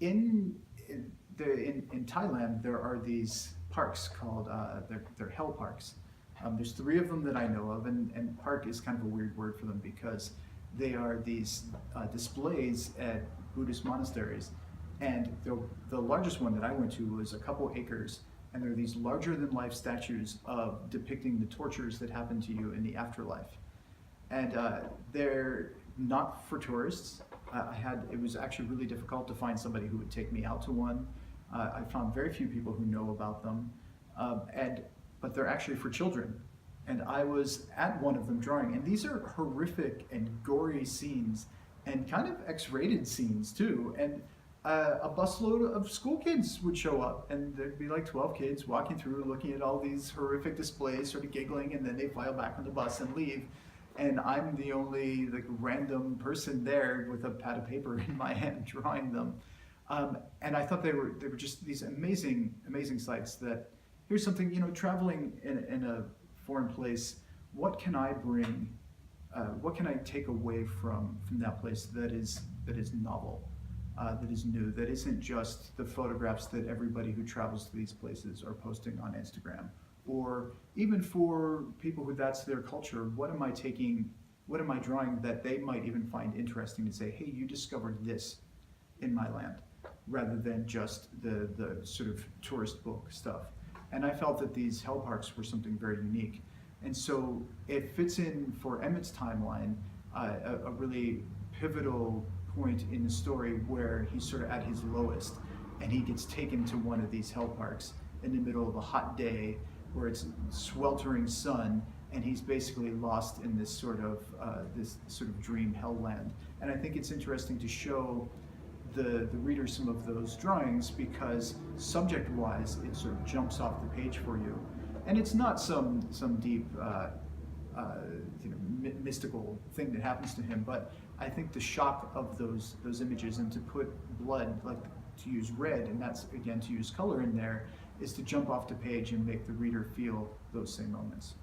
In Thailand, there are these parks called they're hell parks. There's three of them that I know of, and park is kind of a weird word for them because they are these displays at Buddhist monasteries. And the largest one that I went to was a couple acres, and there are these larger than life statues of depicting the tortures that happen to you in the afterlife. And they're not for tourists. It was actually really difficult to find somebody who would take me out to one. I found very few people who know about them, but they're actually for children. And I was at one of them drawing, and these are horrific and gory scenes, and kind of X-rated scenes too. And a busload of school kids would show up, and there'd be like 12 kids walking through, looking at all these horrific displays, sort of giggling, and then they file back on the bus and leave. And I'm the only like random person there with a pad of paper in my hand drawing them. And I thought they were just these amazing sights. That here's something, traveling in a foreign place. What can I bring? What can I take away from that place that is novel, that is new, that isn't just the photographs that everybody who travels to these places are posting on Instagram? Or even for people who that's their culture, what am I drawing that they might even find interesting to say, hey, you discovered this in my land, rather than just the sort of tourist book stuff. And I felt that these hell parks were something very unique. And so it fits in for Emmett's timeline, a really pivotal point in the story where he's sort of at his lowest, and he gets taken to one of these hell parks in the middle of a hot day where it's sweltering sun, and he's basically lost in this sort of dream hell land. And I think it's interesting to show the reader some of those drawings, because subject-wise it sort of jumps off the page for you, and it's not some deep mystical thing that happens to him, but I think the shock of those images, and to put blood, like to use red, and that's again to use color in there, is to jump off the page and make the reader feel those same moments.